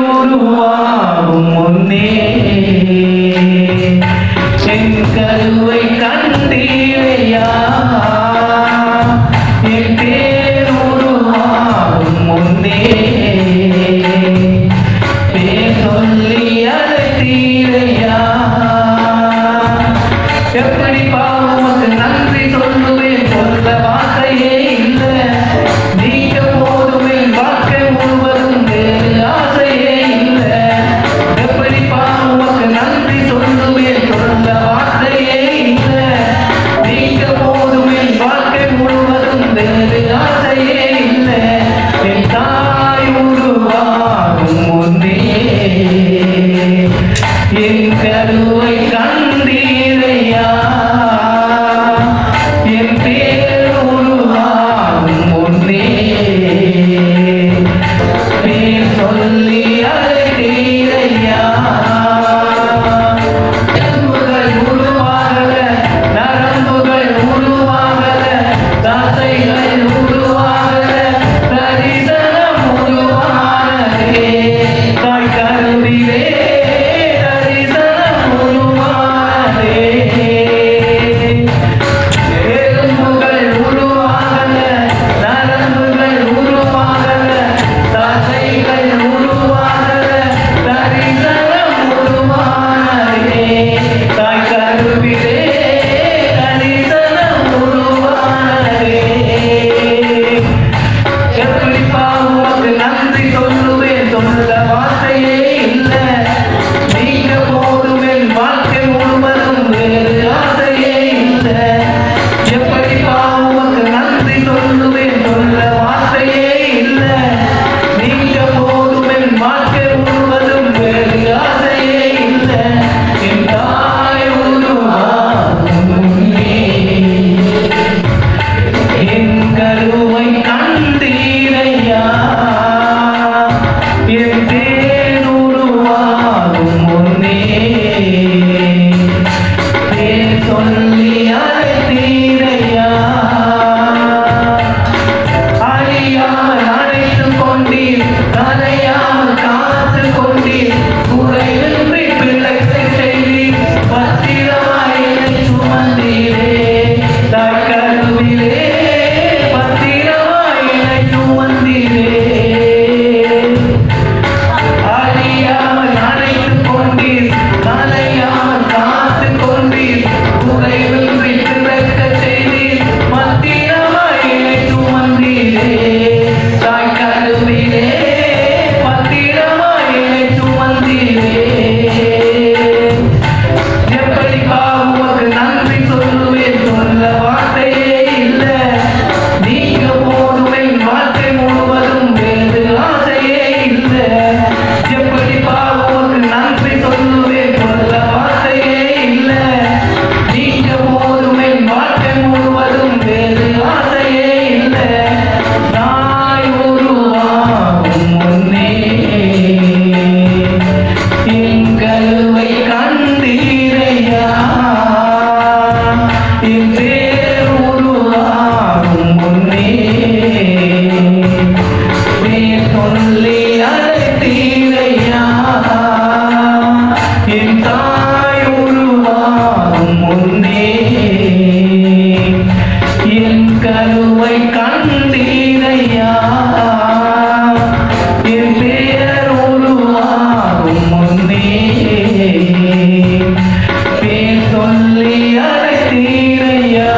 தாயுருவாகும் முன்னே என் கருவை கண்டீரையா என் பேருருவாகும் முன்னே பேர் சொல்லி அழைத்தீரையா எப்படி பாவமக்கு நன்றி சொல்லுவேன் சொல்ல வார்த்தையே இல்லை நீங்க போதுமே வாழ்க்கை முழுவதும் வேறு ஆசையே இல்லை எப்படி பாவமக்கு நன்றி சொல்லுவேன் சொல்ல வார்த்தையே இல்லை நீங்க போதுமே வாழ்க்கை முழுவதும் வேறு ஆசையே இல்லை என் தாய் உருவாகும் முன்னே என் கருவை கண்டீரையா என் பேர் உருவாகும் முன்னே பேர் சொல்லி அழைத்தீரையா நரம்புகள் உருவாகல நரம்புகள் உருவாகல தசைகள் உருவாகல தரிசனம் உருவானதே தாய் கருவிலே தரிசனம் உருவானதே எலும்புகள் உருவாகல நரம்புகள் உருவாகல தசைகள் உருவாகல தரிசனம் உருவானதே தாய் கருவிலே தரிசனம் உருவானதே எப்படி பாவமக்கு நன்றி சொல்லுவேன் சொல்ல வார்த்தையே இல்லை நீங்க போதுமே வாழ்க்கை முழுவதும் வேறு ஆசையே இல்லை எப்படி பாவமக்கு நன்றி சொல்லுவேன் சொல்ல வார்த்தையே இல்லை நீங்க போதுமே வாழ்க்கை முழுவதும் வேறு ஆசையே இல்லை என் தாய் உருவாகும் முன்னே என் கருவை கண்டீரையா என் பேர் உருவாகும் முன்னே பேர் சொல்லி அழைத்தீரையா அழியாமல் அழைத்துக் கொண்டீர் கலையாமல் காத்து கொண்டீர் குறையின்றி பிழைத்து செய்தீர் பத்திரமாய் என்னை சுமந்தீரே தாய் கருவிலே பத்திரமாய் என்னை சுமந்தீரே அழியாமல் அழைத்துக் கொண்டீர் கலையாமல் காத்து கொண்டீர் குறைவின்றி பிறக்க செய்தீர் பத்திரமாய் என்னை சுமந்தீரே தாய் கருவிலே பத்திரமாய் என்னை சுமந்தீரே எப்படி பாவமக்கு நன்றி சொல்லுவேன் சொல்ல வார்த்தையே இல்லை நீங்க போதுமே வாழ்க்கை முழுவதும் வேறு ஆசையே இல்லை எப்படி பாவமக்கு நன்றி சொல்லுவேன் சொல்ல வார்த்தையே இல்லை நீங்க போதுமே வாழ்க்கை முழுவதும் வேறு ஆசையே இல்லை தாய் உருவாகும் முன்னே என் கருவை கண்டீரையா என் பேர் உருவாகும் முன்னே பேர் சொல்லி அழைத்தீரையா என் தாய் உருவாகும் முன்னே என் கருவை கண்டீரையா என் பேர் உருவாகும் முன்னே பேர் சொல்லி அழைத்தீரையா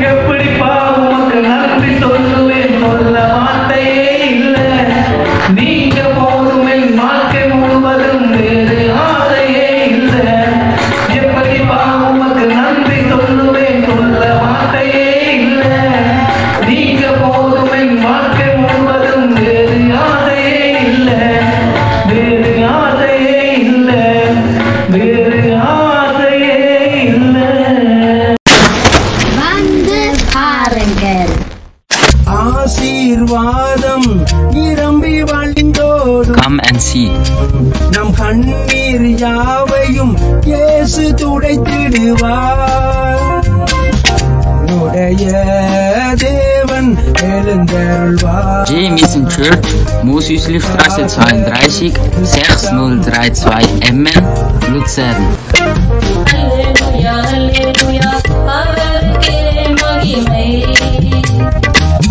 எப்படி பாவமக்கு நன்றி சொல்லுவேன் சொல்ல வார்த்தையே இல்லை நீங்க போதுமே வாழ்க்கை முழுவதும் வேறு ஆசையே இல்லை எப்படி பாவமக்கு நன்றி சொல்லுவேன் சொல்ல வார்த்தையே இல்லை நீங்க போதுமே வாழ்க்கை முழுவதும் வேறு ஆசையே இல்லை வேறு ஆசையே இல்லை வேறு ஆசையே இல்லை வந்து பாருங்கள் ஆசீர்வாதம் நிரம்பி வழிந்தோடும் Come and see. நம் கண்ணீர் யாவையும் இயேசு துடைத்திடுவார். உடைய தேவன் தேவன் எழுந்தருள்வார். J Mission Church, Mosüslistraße 32, 6032 Emmen, Luzern. Halleluja, Halleluja, அவருக்கே மகிமை.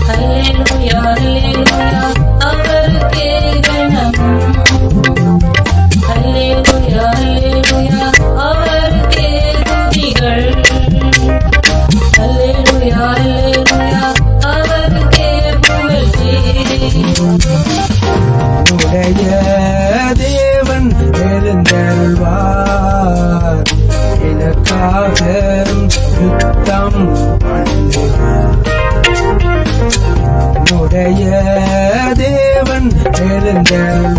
Halleluja, Halleluja, அவருக்கே கனம். Halleluja, Halleluja, அவருக்கே துதிகள். Halleluja, Halleluja, அவருக்கே புகழ்ச்சி. உடைய தேவன் எழுந்தருள்வார். எனக்காக யுத்தம் பண்ணுவார். உடைய தேவன் எழுந்தருள்வார்.